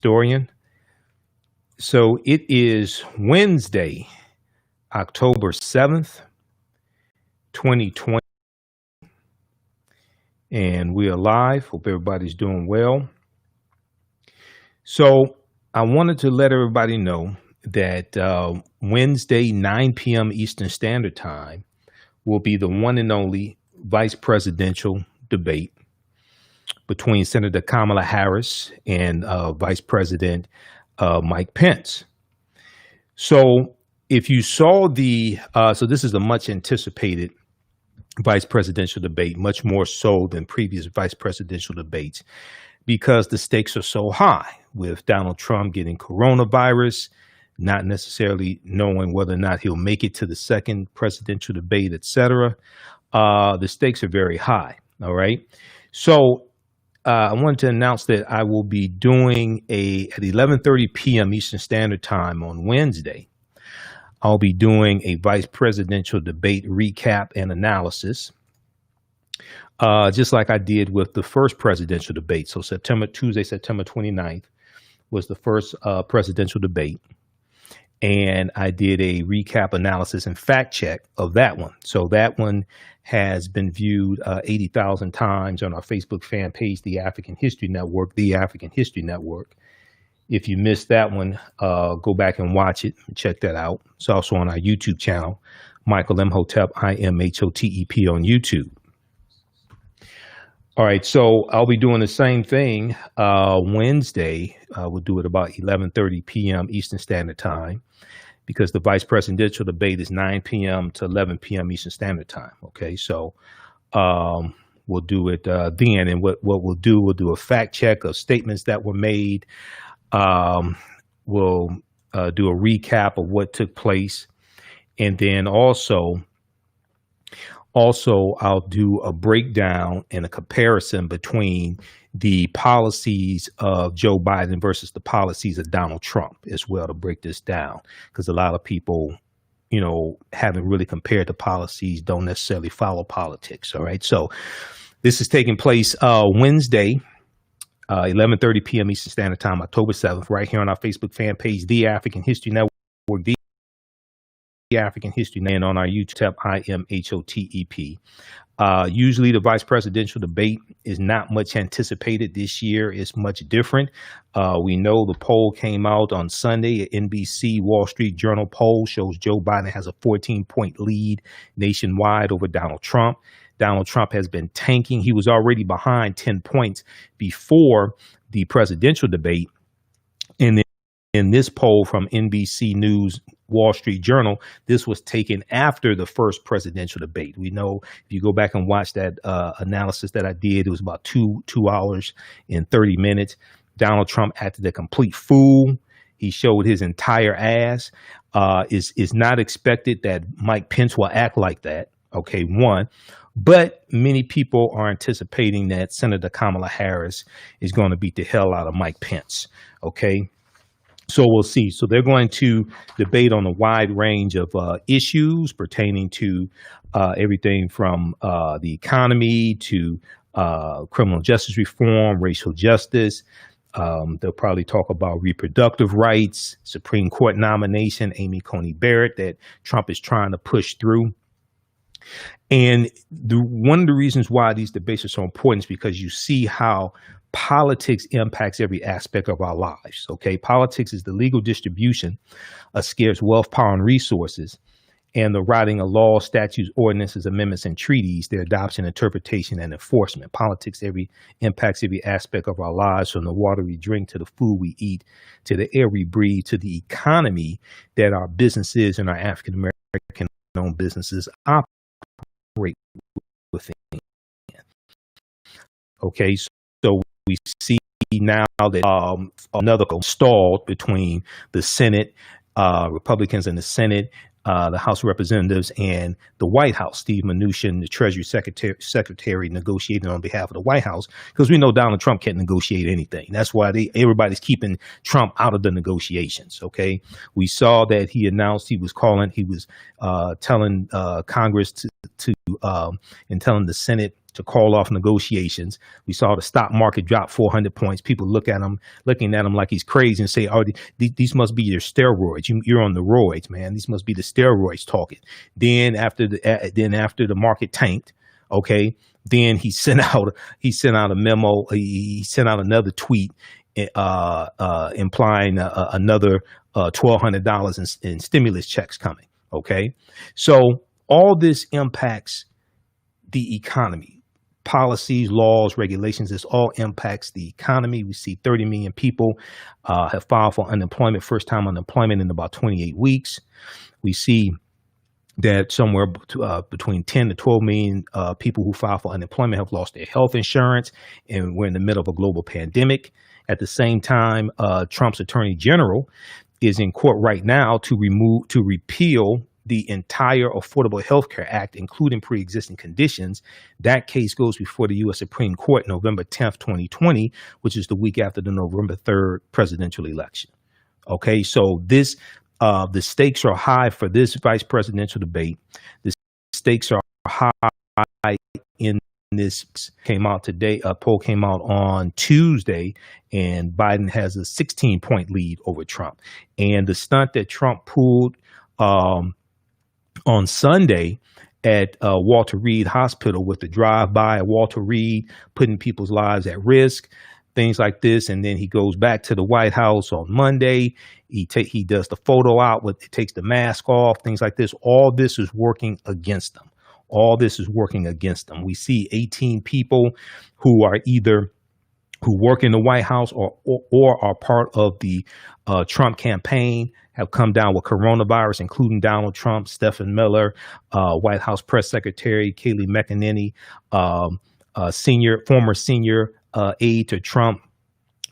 historian. So it is Wednesday, October 7th, 2020, and we are live. Hope everybody's doing well. So I wanted to let everybody know that Wednesday, 9 p.m. Eastern Standard Time will be the one and only vice presidential debate between Senator Kamala Harris and Vice President Mike Pence. So if you saw so this is a much anticipated vice presidential debate, much more so than previous vice presidential debates, because the stakes are so high with Donald Trump getting coronavirus, not necessarily knowing whether or not he'll make it to the second presidential debate, etc. The stakes are very high. All right. So I wanted to announce that I will be doing at 11:30 p.m. Eastern Standard Time on Wednesday. I'll be doing a vice presidential debate recap and analysis, just like I did with the first presidential debate. So Tuesday, September 29th was the first presidential debate. And I did a recap analysis and fact check of that one. So that one has been viewed 80,000 times on our Facebook fan page, The African History Network, The African History Network. If you missed that one, go back and watch it and check that out. It's also on our YouTube channel, Michael Imhotep, Imhotep on YouTube. All right, so I'll be doing the same thing Wednesday. We'll do it about 11:30 p.m. Eastern Standard Time, because the vice presidential debate is 9 p.m. to 11 p.m. Eastern Standard Time. Okay, so we'll do it then. And what we'll do a fact check of statements that were made. We'll do a recap of what took place. And then also I'll do a breakdown and a comparison between the policies of Joe Biden versus the policies of Donald Trump as well, to break this down, because a lot of people, haven't really compared the policies, don't necessarily follow politics. All right. So this is taking place Wednesday, 11:30 p.m. Eastern Standard Time, October 7th, right here on our Facebook fan page, The African History Network, The African History, and on our YouTube, IMHOTEP. Usually the vice presidential debate is not much anticipated. This year is much different. We know the poll came out on Sunday. An NBC Wall Street Journal poll shows Joe Biden has a 14-point lead nationwide over Donald Trump. Donald Trump has been tanking. He was already behind 10 points before the presidential debate. And then in this poll from NBC News, Wall Street Journal, this was taken after the first presidential debate. We know if you go back and watch that analysis that I did, it was about two hours and 30 minutes. Donald Trump acted a complete fool. He showed his entire ass. It's not expected that Mike Pence will act like that. Okay, one. But many people are anticipating that Senator Kamala Harris is going to beat the hell out of Mike Pence. Okay. So we'll see. So they're going to debate on a wide range of issues pertaining to everything from the economy to criminal justice reform, racial justice. They'll probably talk about reproductive rights, Supreme Court nomination, Amy Coney Barrett, that Trump is trying to push through. And one of the reasons why these debates are so important is because you see how politics impacts every aspect of our lives. Okay, politics is the legal distribution of scarce wealth, power, and resources, and the writing of laws, statutes, ordinances, amendments, and treaties, their adoption, interpretation, and enforcement. Politics impacts every aspect of our lives, from the water we drink to the food we eat, to the air we breathe, to the economy that our businesses and our African American owned businesses operate within. Okay, so we see now that another stalled between the Senate, Republicans in the Senate, the House of Representatives, and the White House. Steve Mnuchin, the Treasury Secretary, negotiating on behalf of the White House, because we know Donald Trump can't negotiate anything. That's why everybody's keeping Trump out of the negotiations. Okay, we saw that he announced he was telling Congress and telling the Senate to call off negotiations. We saw the stock market drop 400 points. People looking at him like he's crazy and say, "Oh, these must be your steroids. You're on the roids, man. These must be the steroids talking." Then after the market tanked, okay, then he sent out a memo. He sent out another tweet, implying another $1,200 in stimulus checks coming. Okay, so all this impacts the economy. Policies, laws, regulations, this all impacts the economy. We see 30 million people have filed for unemployment, first time unemployment in about 28 weeks. We see that somewhere between 10 to 12 million people who file for unemployment have lost their health insurance, and we're in the middle of a global pandemic. At the same time, Trump's attorney general is in court right now to repeal the entire Affordable Health Care Act, including pre-existing conditions. That case goes before the U.S. Supreme Court November 10th, 2020, which is the week after the November 3rd presidential election. Okay, so the stakes are high for this vice presidential debate. The stakes are high in this. Came out today. A poll came out on Tuesday, and Biden has a 16-point lead over Trump. And the stunt that Trump pulled on Sunday at Walter Reed Hospital with the drive-by at Walter Reed, putting people's lives at risk, things like this. And then he goes back to the White House on Monday. He does the photo out with, takes the mask off, things like this. All this is working against them. All this is working against them. We see 18 people who work in the White House or are part of the Trump campaign have come down with coronavirus, including Donald Trump, Stephen Miller, White House Press Secretary Kayleigh McEnany, former senior aide to Trump,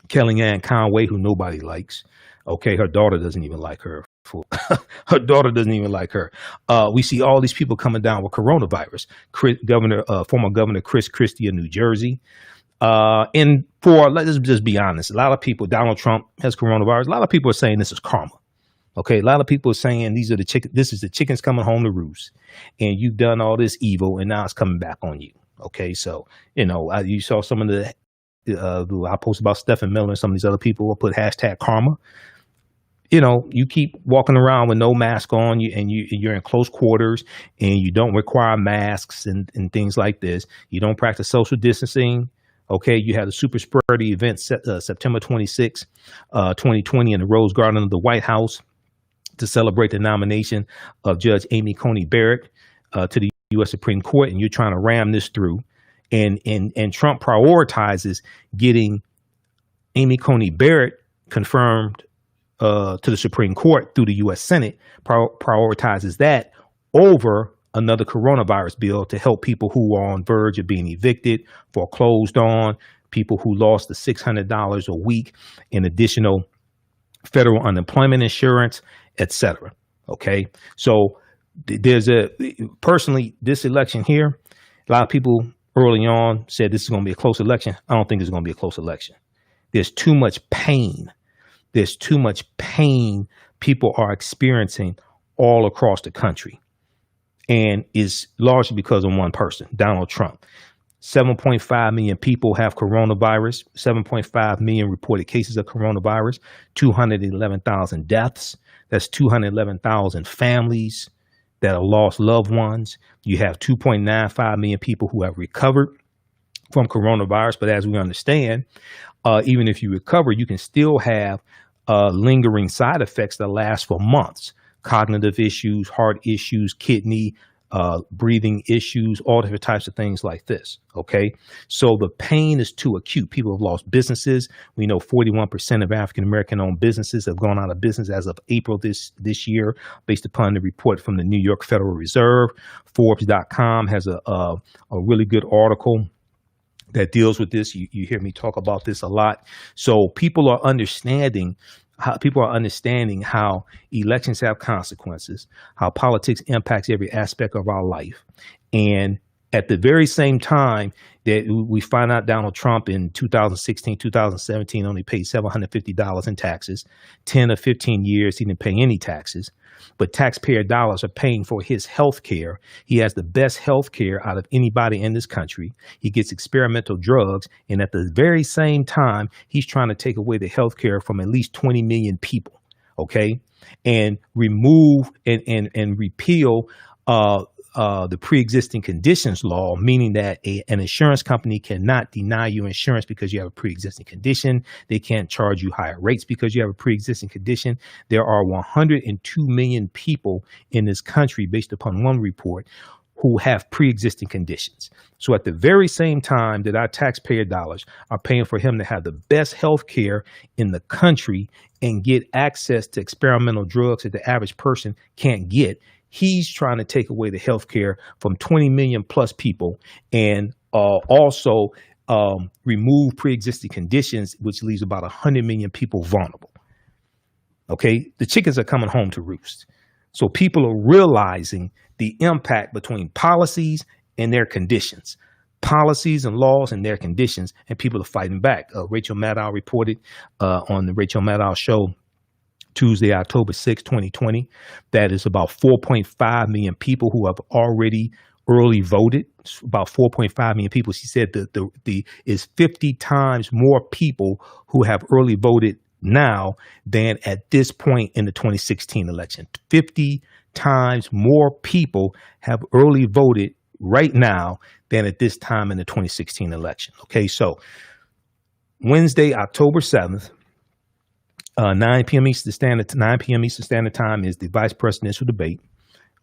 Kellyanne Conway, who nobody likes. Okay, her daughter doesn't even like her. Her daughter doesn't even like her. We see all these people coming down with coronavirus. Former Governor Chris Christie of New Jersey. Let's just be honest, a lot of people, Donald Trump has coronavirus. A lot of people are saying this is karma. Okay, a lot of people are saying this is the chickens coming home to roost, and you've done all this evil, and now it's coming back on you. Okay, so you saw some of the I posted about Stephen Miller and some of these other people will put hashtag karma. You keep walking around with no mask on, you're in close quarters, and you don't require masks and things like this. You don't practice social distancing. Okay, you had a super spreader event September 26, 2020 in the Rose Garden of the White House to celebrate the nomination of Judge Amy Coney Barrett to the U.S. Supreme Court, and you're trying to ram this through. And Trump prioritizes getting Amy Coney Barrett confirmed to the Supreme Court through the U.S. Senate, prioritizes that over another coronavirus bill to help people who are on verge of being evicted, foreclosed on, people who lost the $600 a week in additional federal unemployment insurance, etc. Okay, so personally, this election here, a lot of people early on said this is going to be a close election. I don't think it's going to be a close election. There's too much pain. There's too much pain people are experiencing all across the country. And is largely because of one person, Donald Trump. 7.5 million people have coronavirus, 7.5 million reported cases of coronavirus, 211,000 deaths. That's 211,000 families that have lost loved ones. You have 2.95 million people who have recovered from coronavirus. But as we understand, even if you recover, you can still have lingering side effects that last for months. Cognitive issues, heart issues, kidney, breathing issues, all different types of things like this. Okay. So the pain is too acute. People have lost businesses. We know 41% of African-American owned businesses have gone out of business as of April this year, based upon the report from the New York Federal Reserve. Forbes.com has a really good article that deals with this. You hear me talk about this a lot. So people are understanding how elections have consequences, how politics impacts every aspect of our life. And At the very same time that we find out Donald Trump in 2016, 2017 only paid $750 in taxes, 10 or 15 years he didn't pay any taxes, but taxpayer dollars are paying for his health care. He has the best health care out of anybody in this country. He gets experimental drugs, and at the very same time, he's trying to take away the health care from at least 20 million people, okay? And remove and repeal the pre-existing conditions law, meaning that an insurance company cannot deny you insurance because you have a pre-existing condition. They can't charge you higher rates because you have a pre-existing condition. There are 102 million people in this country, based upon one report, who have pre-existing conditions. So at the very same time that our taxpayer dollars are paying for him to have the best health care in the country and get access to experimental drugs that the average person can't get, he's trying to take away the health care from 20 million plus people and also remove pre-existing conditions, which leaves about 100 million people vulnerable. Okay, the chickens are coming home to roost. So people are realizing the impact between policies and their conditions, policies and laws and their conditions, and people are fighting back. Rachel Maddow reported on the Rachel Maddow show Tuesday, October 6, 2020, that is about 4.5 million people who have already early voted. It's about 4.5 million people. She said that the is 50 times more people who have early voted now than at this point in the 2016 election. 50 times more people have early voted right now than at this time in the 2016 election. Okay, so Wednesday, October 7th, 9 p.m. Eastern Standard Time is the vice presidential debate,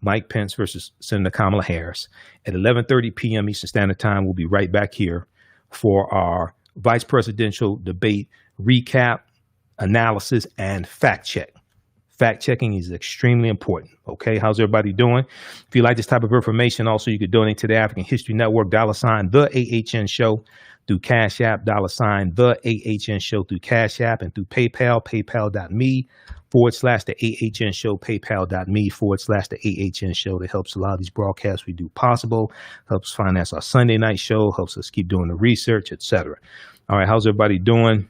Mike Pence versus Senator Kamala Harris. At 11:30 p.m. Eastern Standard Time, we'll be right back here for our vice presidential debate recap, analysis, and fact check. Fact checking is extremely important. Okay, how's everybody doing? If you like this type of information, also you could donate to the African History Network, $, the AHN Show, through Cash App, $, the AHN Show through Cash App, and through PayPal, paypal.me/the AHN Show, paypal.me/the AHN Show. That helps a lot of these broadcasts we do possible, helps finance our Sunday night show, helps us keep doing the research, etc. All right, how's everybody doing?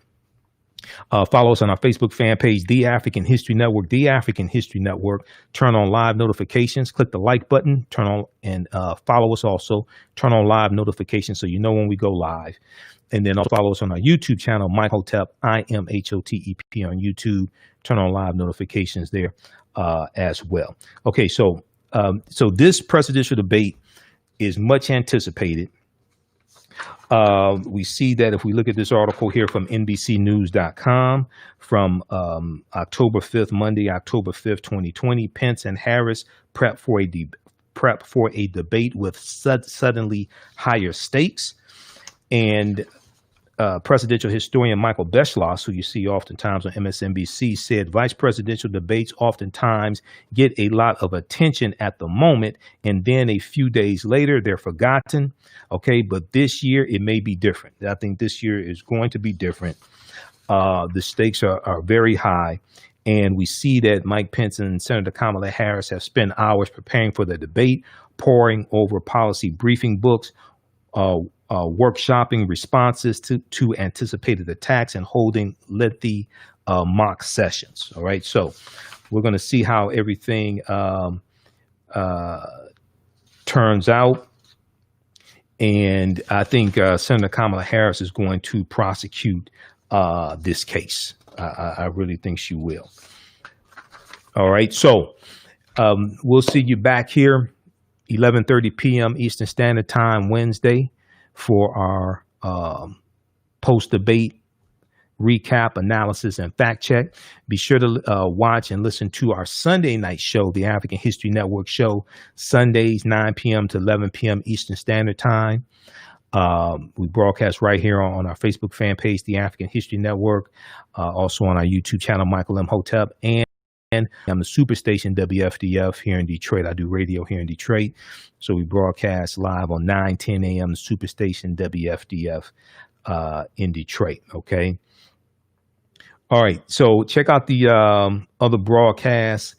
Follow us on our Facebook fan page, The African History Network, The African History Network. Turn on live notifications. Click the like button. Turn on and follow us also. Turn on live notifications so you know when we go live. And then also follow us on our YouTube channel, Imhotep, IMHOTEP on YouTube. Turn on live notifications there as well. Okay, so this presidential debate is much anticipated. We see that if we look at this article here from NBCnews.com from October 5th, Monday, October 5th, 2020, Pence and Harris prep for a debate with suddenly higher stakes. And presidential historian Michael Beschloss, who you see oftentimes on MSNBC, said vice presidential debates oftentimes get a lot of attention at the moment, and then a few days later they're forgotten. Okay, but this year it may be different. I think this year is going to be different. The stakes are very high, and we see that Mike Pence and Senator Kamala Harris have spent hours preparing for the debate, poring over policy briefing books, workshopping responses to anticipated attacks, and holding lengthy mock sessions. All right, so we're going to see how everything turns out. And I think Senator Kamala Harris is going to prosecute this case. I really think she will. All right, so we'll see you back here 11:30 p.m. Eastern Standard Time Wednesday for our post-debate recap, analysis, and fact check. Be sure to watch and listen to our Sunday night show, the African History Network show, Sundays 9 p.m. to 11 p.m. Eastern Standard Time. We broadcast right here on our Facebook fan page, the African History Network, also on our YouTube channel, Michael Imhotep, and I'm the Superstation WFDF here in Detroit. I do radio here in Detroit. So we broadcast live on 9:10 a.m. Superstation WFDF in Detroit. Okay. All right. So check out the other broadcasts.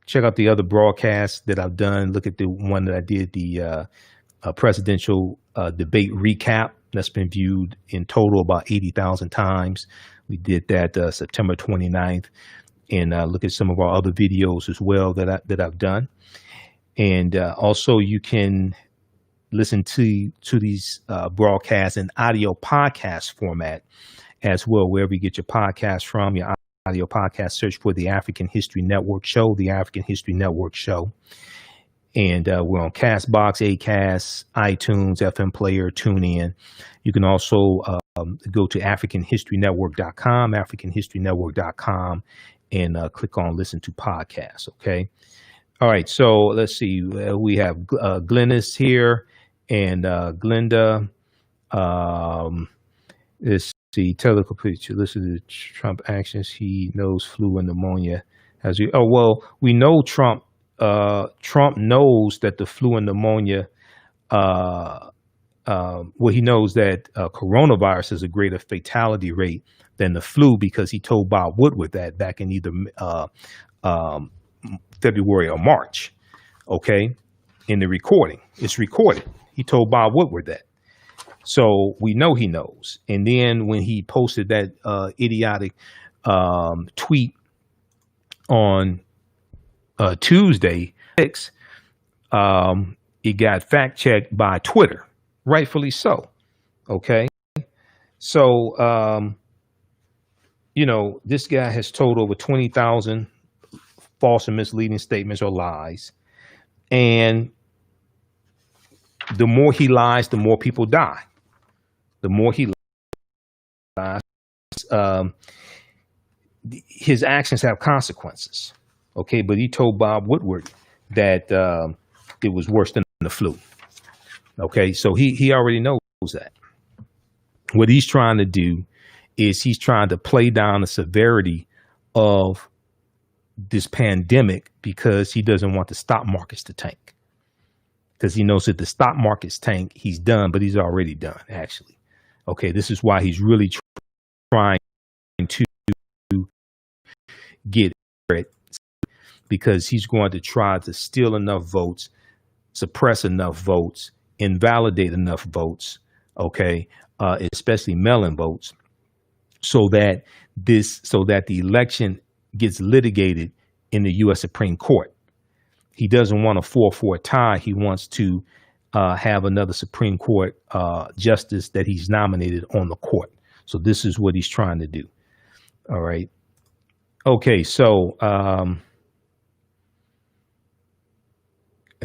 check out the other broadcasts that I've done. Look at the one that I did, the presidential debate recap. That's been viewed in total about 80,000 times. We did that September 29th. And look at some of our other videos as well that I've done. And also you can listen to these broadcasts in audio podcast format as well, wherever you get your podcast from, your audio podcast, search for the African History Network Show, the African History Network Show. And we're on Castbox, Acast, iTunes, FM Player, TuneIn. You can also go to AfricanHistoryNetwork.com, AfricanHistoryNetwork.com, and click on Listen to Podcasts, okay? All right, so let's see. We have Glennis here and Glenda. Let's see. Teleco picture. Listen to Trump actions. He knows flu and pneumonia. We know Trump. Trump knows that the flu and pneumonia. He knows that coronavirus has a greater fatality rate than the flu because he told Bob Woodward that back in either February or March. Okay, in the recording, it's recorded. He told Bob Woodward that. So we know he knows. And then when he posted that idiotic tweet on Tuesday, it got fact checked by Twitter, rightfully so. Okay. So, this guy has told over 20,000 false and misleading statements or lies. And the more he lies, the more people die. The more he lies, his actions have consequences. Okay, but he told Bob Woodward that it was worse than the flu. Okay, so he already knows that. What he's trying to do is he's trying to play down the severity of this pandemic because he doesn't want the stock markets to tank. Because he knows that the stock markets tank, he's done, but he's already done, actually. Okay, this is why he's really trying to get it, because he's going to try to steal enough votes, suppress enough votes, invalidate enough votes, okay, especially mail-in votes, so that the election gets litigated in the U.S. Supreme Court. He doesn't want a 4-4 tie. He wants to have another Supreme Court justice that he's nominated on the court. So this is what he's trying to do. All right. Okay, so and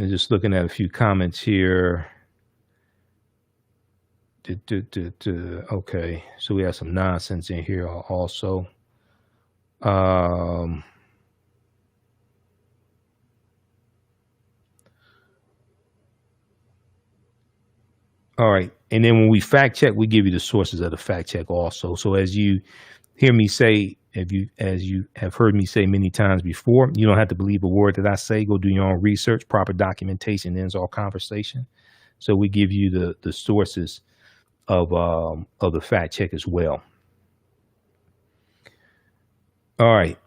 just looking at a few comments here. Okay, so we have some nonsense in here also. All right. And then when we fact check, we give you the sources of the fact check also. So as you hear me say, as you have heard me say many times before, you don't have to believe a word that I say. Go do your own research. Proper documentation ends all conversation. So we give you the sources of the fact check as well. All right.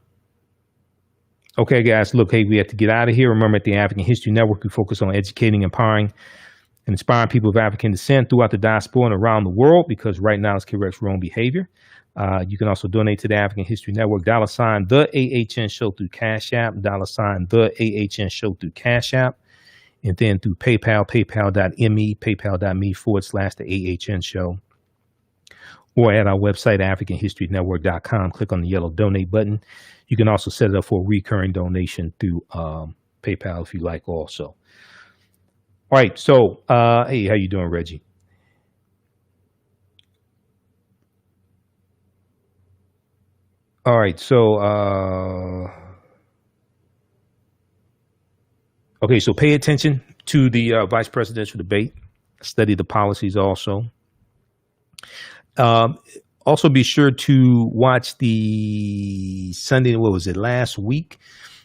Okay, guys, look, hey, we have to get out of here. Remember, at the African History Network, we focus on educating, empowering, and inspiring people of African descent throughout the diaspora and around the world, because right now it's corrects wrong behavior. You can also donate to the African History Network, $ the AHN Show through Cash App, $ the AHN Show through Cash App, and then through PayPal, paypal.me, paypal.me/the AHN Show, or at our website, AfricanHistoryNetwork.com. Click on the yellow donate button. You can also set it up for a recurring donation through PayPal if you like also. All right, so hey, how you doing, Reggie? All right, so okay, so pay attention to the vice presidential debate. Study the policies also. Also, be sure to watch the Sunday. What was it? Last week?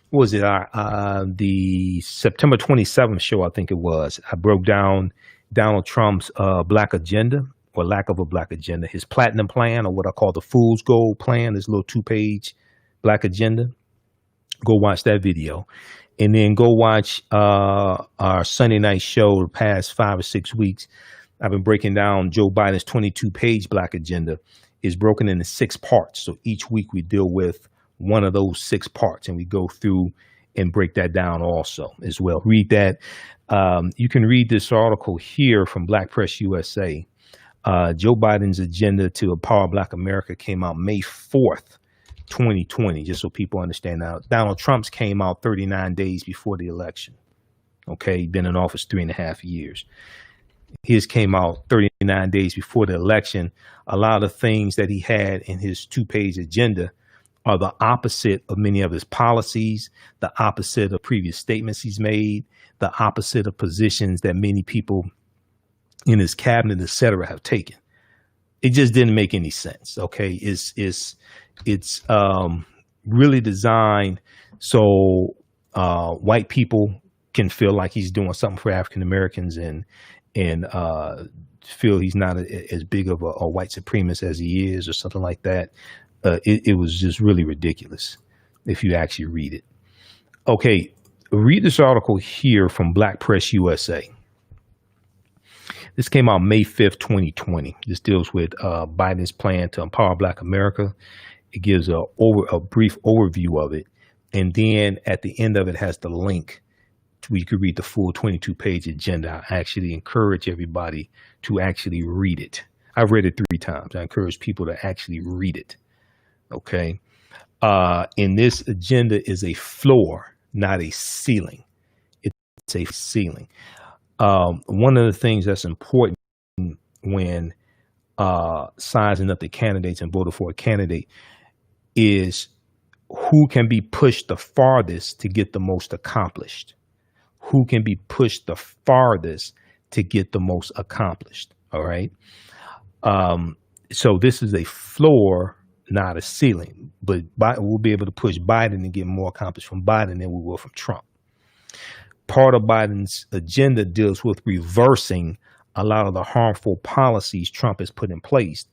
What was it? The September 27th show, I think it was. I broke down Donald Trump's black agenda, or lack of a black agenda, his platinum plan, or what I call the fool's gold plan, this little 2-page black agenda. Go watch that video. And then go watch our Sunday night show the past 5 or 6 weeks. I've been breaking down Joe Biden's 22-page Black agenda. Is broken into 6 parts. So each week we deal with one of those 6 parts, and we go through and break that down also as well. Read that. You can read this article here from Black Press USA. Joe Biden's agenda to empower Black America came out May 4th, 2020, just so people understand. Now, Donald Trump's came out 39 days before the election. Okay, been in office 3.5 years. His came out 39 days before the election. A lot of things that he had in his 2-page agenda are the opposite of many of his policies, the opposite of previous statements he's made, the opposite of positions that many people in his cabinet, et cetera, have taken. It just didn't make any sense. Okay. It's really designed so white people can feel like he's doing something for African Americans and feel he's not as big of a white supremacist as he is or something like that. It was just really ridiculous if you actually read it. Okay, read this article here from Black Press USA. This came out May 5th, 2020. This deals with Biden's plan to empower Black America. It gives a brief overview of it. And then at the end of it has the link where you could read the full 22-page agenda. I actually encourage everybody to actually read it. I've read it 3 times. I encourage people to actually read it. Okay. And this agenda is a floor, not a ceiling. It's a ceiling. One of the things that's important when sizing up the candidates and voting for a candidate is who can be pushed the farthest to get the most accomplished. Who can be pushed the farthest to get the most accomplished. All right. So this is a floor, not a ceiling, but we'll be able to push Biden and get more accomplished from Biden than we will from Trump. Part of Biden's agenda deals with reversing a lot of the harmful policies Trump has put in place.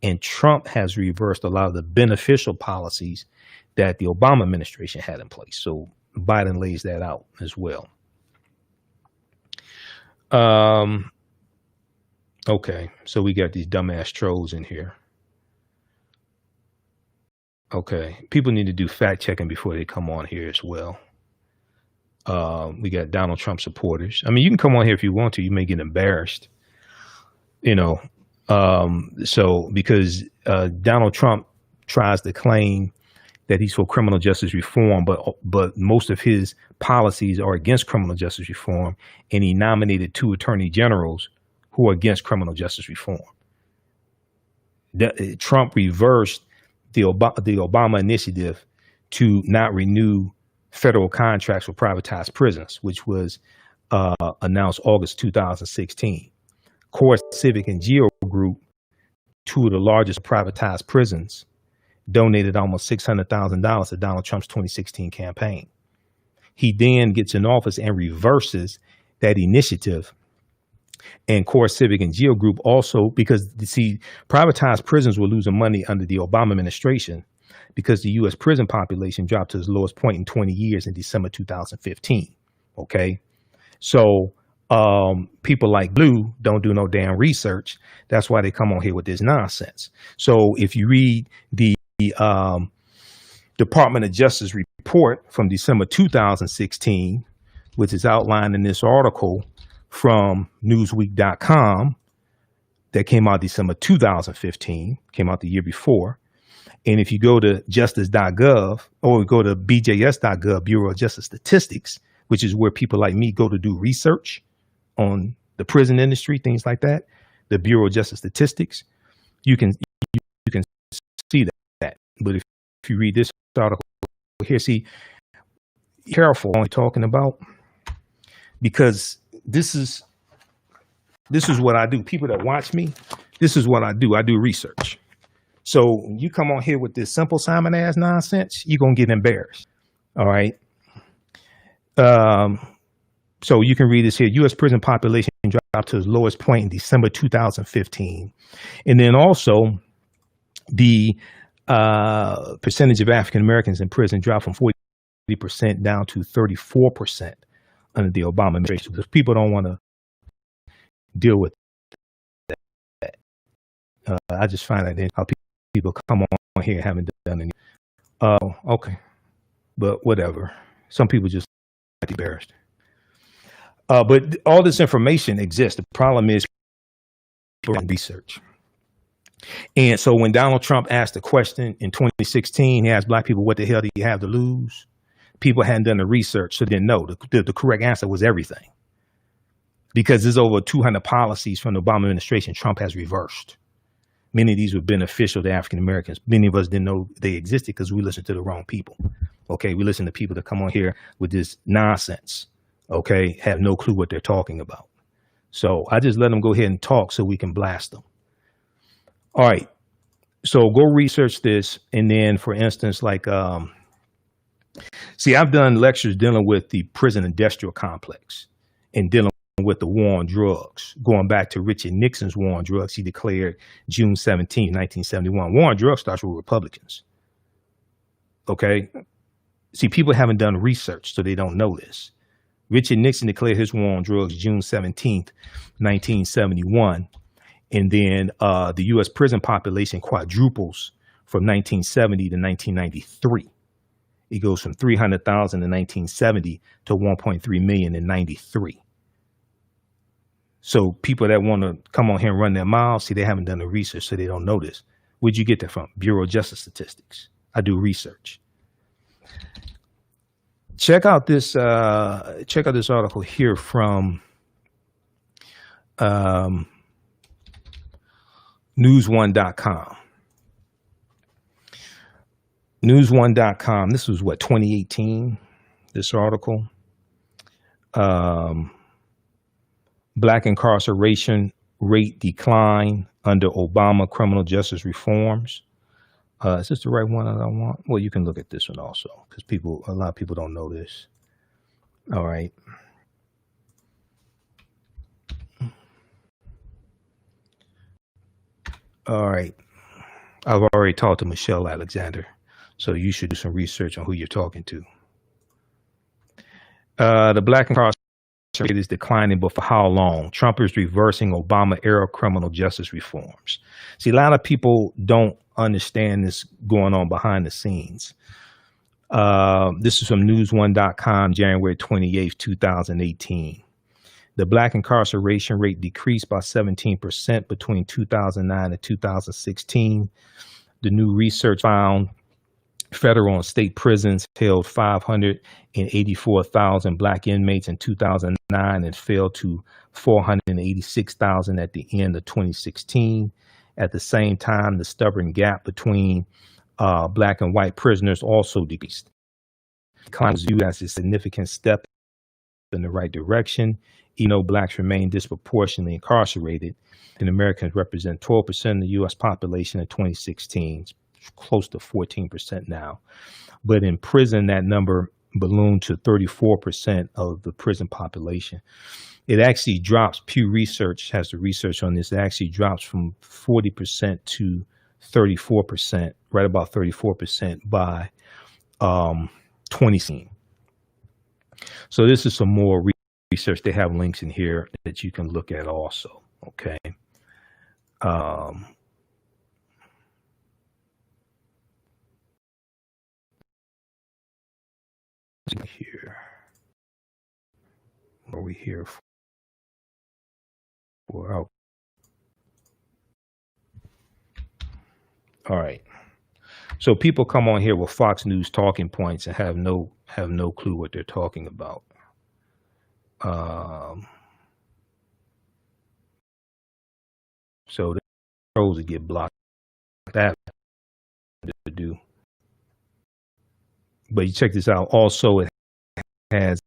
And Trump has reversed a lot of the beneficial policies that the Obama administration had in place. So Biden lays that out as well. Okay, so we got these dumbass trolls in here. Okay, people need to do fact checking before they come on here as well. We got Donald Trump supporters. I mean, you can come on here if you want to. You may get embarrassed, you know. So because Donald Trump tries to claim that he's for criminal justice reform, but most of his policies are against criminal justice reform, and he nominated 2 attorney generals who are against criminal justice reform. Trump reversed the Obama initiative to not renew federal contracts for privatized prisons, which was announced August 2016. Core Civic and Geo Group, 2 of the largest privatized prisons, donated almost $600,000 to Donald Trump's 2016 campaign. He then gets in office and reverses that initiative. And Core Civic and Geo Group also, because see, privatized prisons were losing money under the Obama administration because the U.S. prison population dropped to its lowest point in 20 years in December 2015. Okay, so people like Blue don't do no damn research. That's why they come on here with this nonsense. So if you read the Department of Justice report from December 2016, which is outlined in this article from Newsweek.com that came out December 2015, came out the year before. And if you go to justice.gov or go to bjs.gov, Bureau of Justice Statistics, which is where people like me go to do research on the prison industry, things like that, the Bureau of Justice Statistics, you can see that. But if you read this article here, see, careful what I'm talking about, because this is what I do. People that watch me, this is what I do. I do research. So when you come on here with this simple Simon ass nonsense, you're going to get embarrassed. All right. So you can read this here. U.S. prison population dropped to its lowest point in December 2015. And then also the percentage of African Americans in prison dropped from 40 30% down to 34% under the Obama administration, because people don't want to deal with that. I just find that how people come on here and haven't done any. Okay, but whatever. Some people just embarrassed. But all this information exists. The problem is research. And so when Donald Trump asked the question in 2016, he asked black people, what the hell do you have to lose? People hadn't done the research, so they didn't know. The correct answer was everything. Because there's over 200 policies from the Obama administration Trump has reversed. Many of these were beneficial to African Americans. Many of us didn't know they existed because we listened to the wrong people. Okay, we listen to people that come on here with this nonsense. Okay, have no clue what they're talking about. So I just let them go ahead and talk so we can blast them. All right, so go research this. And then, for instance, like, see, I've done lectures dealing with the prison industrial complex and dealing with the war on drugs, going back to Richard Nixon's war on drugs. He declared June 17, 1971. War on drugs starts with Republicans. Okay. See, people haven't done research, so they don't know this. Richard Nixon declared his war on drugs June 17th, 1971. And then the U.S. prison population quadruples from 1970 to 1993. It goes from 300,000 in 1970 to 1.3 million in 93. So people that want to come on here and run their mouths, see, they haven't done the research, so they don't know this. Where'd you get that from? Bureau of Justice Statistics. I do research. Check out this article here from News1.com. News1.com. This was what, 2018, this article. Black incarceration rate decline under Obama criminal justice reforms. Is this the right one that I want? Well, you can look at this one also, because a lot of people don't know this. All right. All right. I've already talked to Michelle Alexander, so you should do some research on who you're talking to. The black incarceration rate is declining, but for how long? Trump is reversing Obama-era criminal justice reforms. See, a lot of people don't understand this going on behind the scenes. This is from News1.com, January 28th, 2018. The black incarceration rate decreased by 17% between 2009 and 2016. The new research found federal and state prisons held 584,000 black inmates in 2009 and fell to 486,000 at the end of 2016. At the same time, the stubborn gap between black and white prisoners also decreased. Decline is viewed as a significant step in the right direction. Even though blacks remain disproportionately incarcerated, and Americans represent 12% of the U.S. population in 2016, close to 14% now. But in prison, that number ballooned to 34% of the prison population. It actually drops. Pew Research has the research on this. It actually drops from 40% to 34%, right about 34% by 2016. So this is some more research. They have links in here that you can look at also. Okay. Here. What are we here for? Oh. All right. So people come on here with Fox News talking points and have no clue what they're talking about. So the pros that get blocked, that to do. But you check this out. Also, it has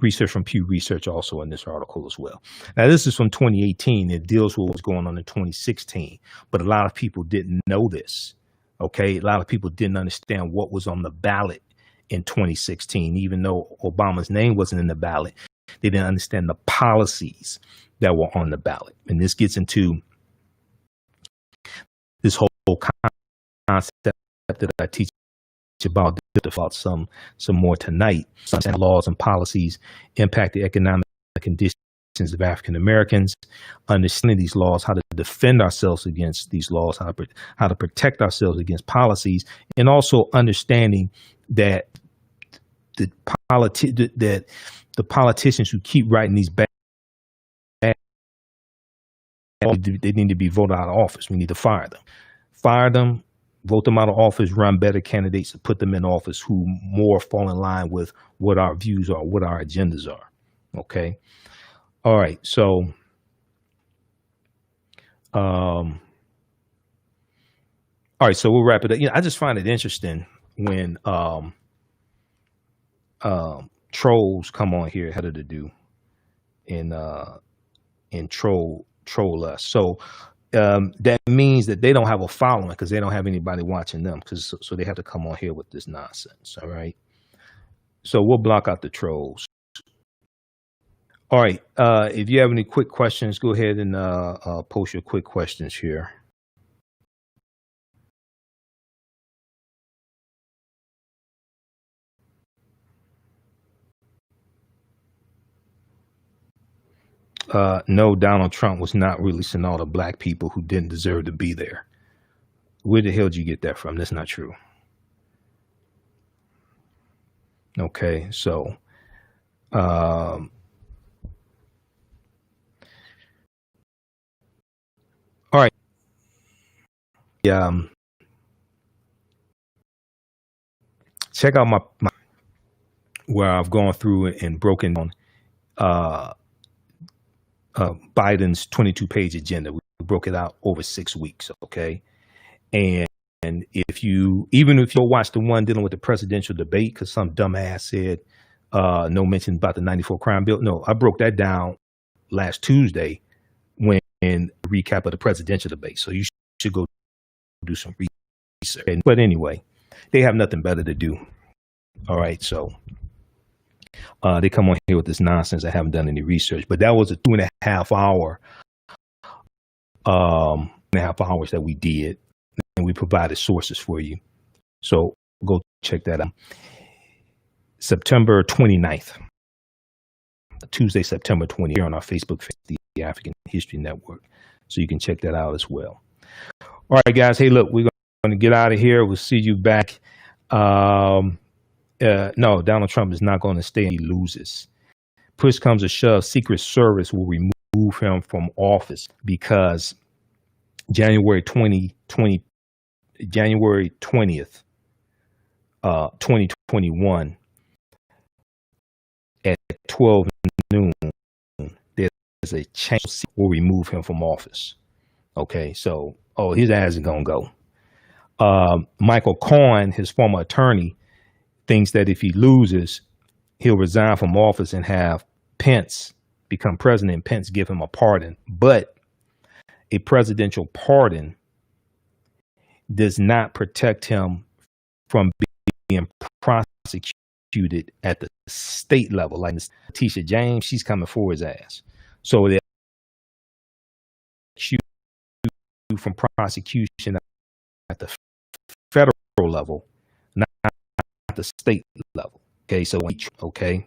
research from Pew Research also in this article as well. Now, this is from 2018. It deals with what was going on in 2016. But a lot of people didn't know this. Okay, a lot of people didn't understand what was on the ballot in 2016, even though Obama's name wasn't in the ballot. They didn't understand the policies that were on the ballot. And this gets into this whole concept that I teach about some more tonight. Some laws and policies impact the economic conditions of African Americans. Understanding these laws, how to defend ourselves against these laws, how to protect ourselves against policies, and also understanding that the politicians who keep writing these bad, they need to be voted out of office. We need to fire them, vote them out of office, run better candidates, and put them in office who more fall in line with what our views are, what our agendas are. Okay. All right. So, all right. So we'll wrap it up. I just find it interesting when trolls come on here, how did it do, and troll us. So that means that they don't have a following because they don't have anybody watching them, so they have to come on here with this nonsense. All right. So we'll block out the trolls. All right. If you have any quick questions, go ahead and post your quick questions here. No, Donald Trump was not releasing all the black people who didn't deserve to be there. Where the hell did you get that from? That's not true. Okay, so all right. Check out my where I've gone through and broken down Biden's 22-page agenda. We broke it out over 6 weeks. Okay. And if you watch the one dealing with the presidential debate, because some dumbass said no mention about the 94 crime bill. No, I broke that down last Tuesday when recap of the presidential debate. So you should go do some research. But anyway, they have nothing better to do. All right. So they come on here with this nonsense. I haven't done any research, but that was a 2.5 hours that we did, and we provided sources for you. So go check that out. September 29th, Tuesday, September 20th, here on our Facebook page, the African History Network. So you can check that out as well. All right, guys. Hey, look, we're going to get out of here. We'll see you back. No, Donald Trump is not going to stay and he loses. Push comes to shove, Secret Service will remove him from office because January 20th, 2021 at 12 noon, there's a chance will remove him from office. Okay, so, his ass is going to go. Michael Cohen, his former attorney, thinks that if he loses, he'll resign from office and have Pence become president. Pence give him a pardon, but a presidential pardon does not protect him from being prosecuted at the state level. Like Tisha James, she's coming for his ass. So they shoot from prosecution at the federal level, not the state level. Okay, so okay.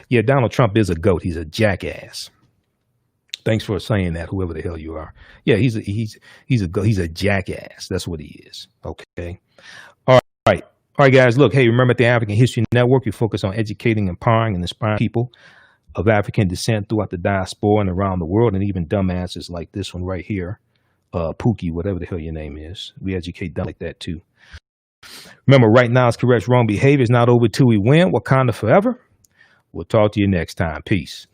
Yeah, Donald Trump is a goat. He's a jackass. Thanks for saying that, whoever the hell you are. Yeah, he's a goat. He's a jackass. That's what he is. Okay. All right, guys. Look, hey, remember at the African History Network, we focus on educating, empowering, and inspiring people of African descent throughout the diaspora and around the world, and even dumbasses like this one right here, Pookie, whatever the hell your name is. We educate them like that too. Remember, right now is correct. Wrong behavior is not over till we win. Wakanda forever. We'll talk to you next time. Peace.